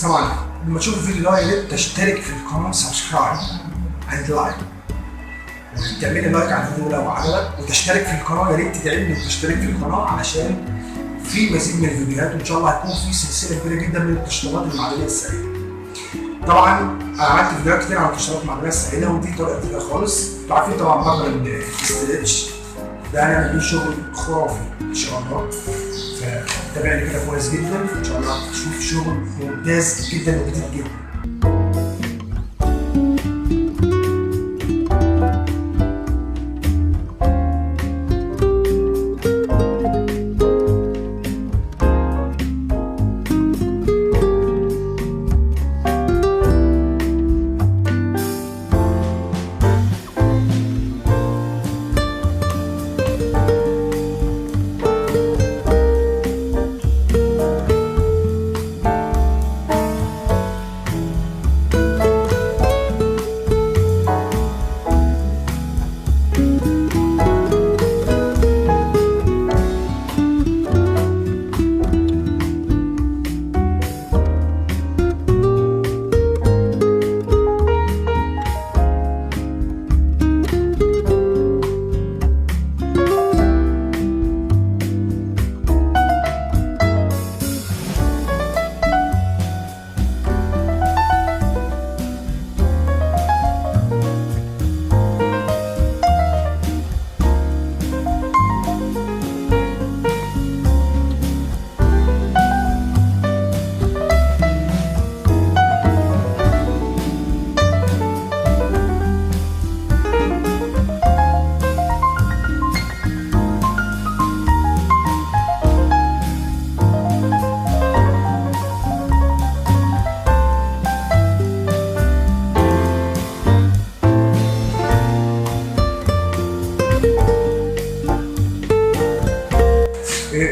طبعا لما تشوف الفيديو ده يا ريت تشترك في القناه، سبسكرايب اند لايك، تعمل لي لايك على الفيديو لو عجبك، وتشترك في القناه. يا ريت تدعمني وتشترك في القناه علشان في مزيد من الفيديوهات، وان شاء الله هتكون في سلسله كبيره جدا من التشطيبات المعدنيه السائله. طبعا انا عملت فيديوهات كتير عن التشطيبات المعدنيه السائله، ودي طريقه جديده خالص. انتوا عارفين طبعا مبنى الاسترتش ده هنعمل بيه شغل خرافي ان شاء الله، فتابعني كده كويس جدا، ان شاء الله هتشوف شغل ممتاز جدا وجديد جدا.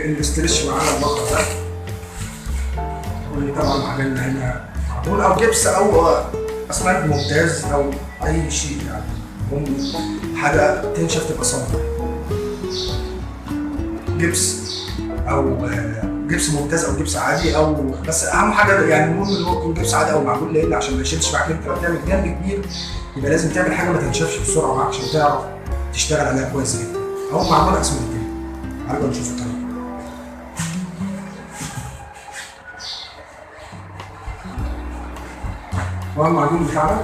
الاسترتش معانا المطبخ ده، طبعا عملنا هنا معمول او جبس او اسمنت ممتاز او اي شيء، يعني المهم حاجه تنشف تبقى صلبه. جبس او جبس ممتاز او جبس عادي، او بس اهم حاجه يعني المهم ان هو يكون جبس عادي او معمول، لان عشان ما يشدش معاك. انت لما تعمل جنب كبير يبقى لازم تعمل حاجه ما تنشفش بسرعه معاك عشان تعرف تشتغل عليها كويس جدا، او معمول اسمنت. تعالوا نشوف الطريقه. هو المعجون بتاعنا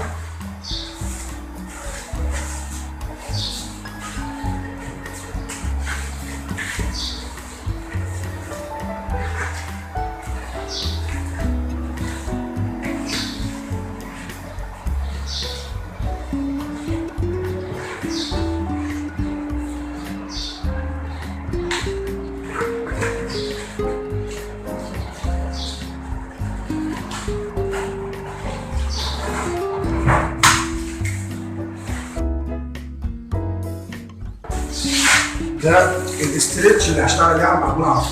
ده الاسترتش اللي هشتغل عليه على المعجون على طول.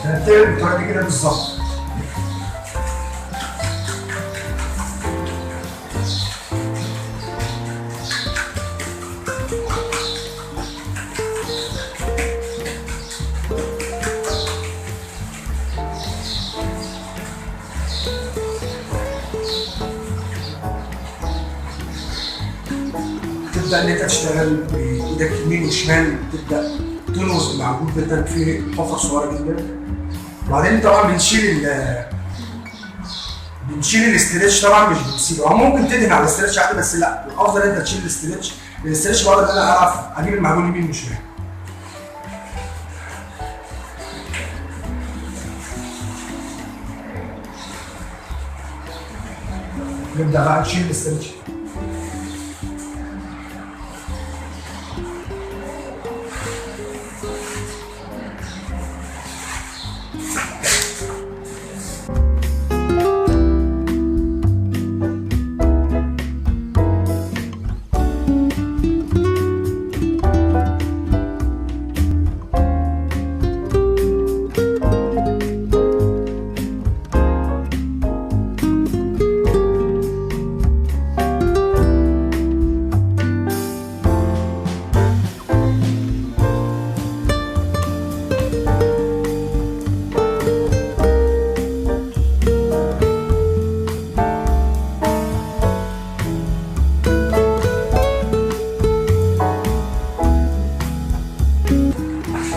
هنتقل بالطريقه دي كده بالظبط. تبدا ان انت تشتغل بايدك يمين وشمال، تبدا تنقص المعجون جدا في حفر صغيره جدا. وبعدين طبعا بنشيل الاسترتش، طبعا مش بنسيبه، او ممكن تدهن على الاسترتش عادي، بس لا، الافضل انت تشيل الاسترتش. الاسترتش بقدر ان انا اعرف اجيب المعجون يمين وشمال. نبدا بقى نشيل الاسترتش.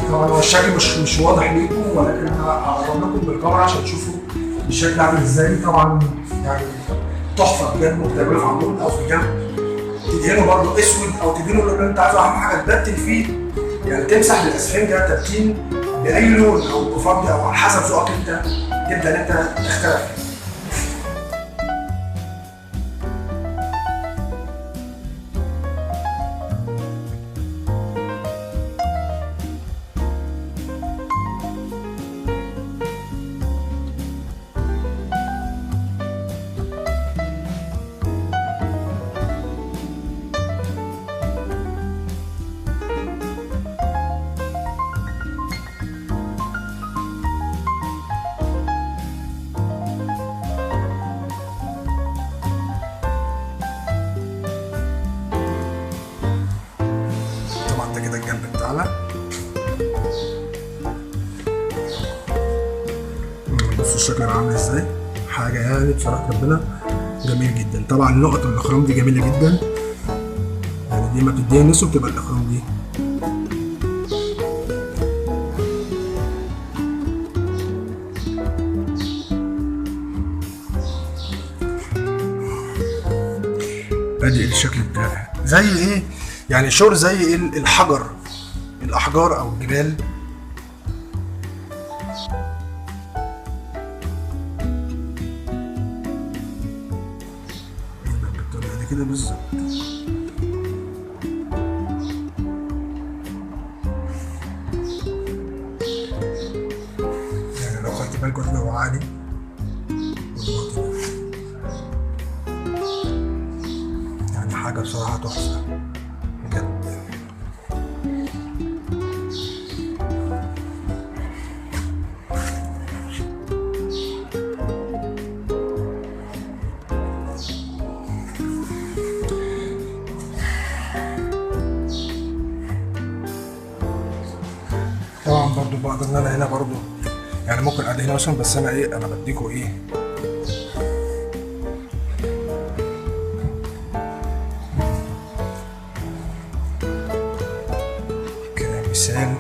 طبعا هو الشكل مش واضح ليكم، ولكن انا هقرب لكم بالكاميرا عشان تشوفوا الشكل عامل ازاي. طبعا يعني تحفه بجد، ممكن تعمله في عمود او في جنب، تدهنه برضه اسود او تدهنه اللون اللي انت عايزه. اهم حاجه تبتل فيه، يعني تمسح بالاسفنجه تبتين باي لون او بفضي او على حسب ذوقك انت، تبدا ان انت تختلف. ده كده الجنب بتاعنا. بصوا الشكل عامل ازاي، حاجه يعني بصراحه ربنا جميل جدا. طبعا نقط الاخرام دي جميله جدا، يعني دي ما بتديها نسو بتبقى الاخرام دي. ادي الشكل بتاعها زي ايه، يعني شغل زي ايه، الاحجار او الجبال. بالطريقه دي كده بالظبط. يعني لو خدت بالكم كده هو عالي، يعني حاجه بصراحه تحفه بجد. طبعا برضو بقدر ان انا هنا برضو يعني ممكن ادهن مثلا، بس انا ايه، انا بديكوا ايه كده مثال.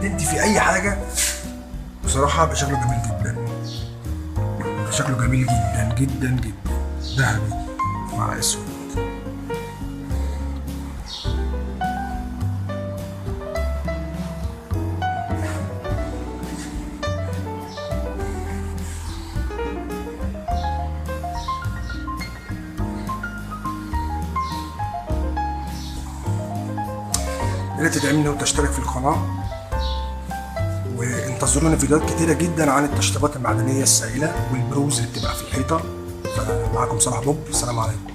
ندي في اي حاجه بصراحه بيبقى شكله جميل جدا، بيبقى شكله جميل جدا جدا جدا. ذهبي مع اسود. يا ريت تدعمني وتشترك في القناه، وانتظرونا فيديوهات كتيرة جدا عن التشطيبات المعدنية السائلة والبروز اللي بتبقى في الحيطة. فمعكم صلاح بوب، السلام عليكم.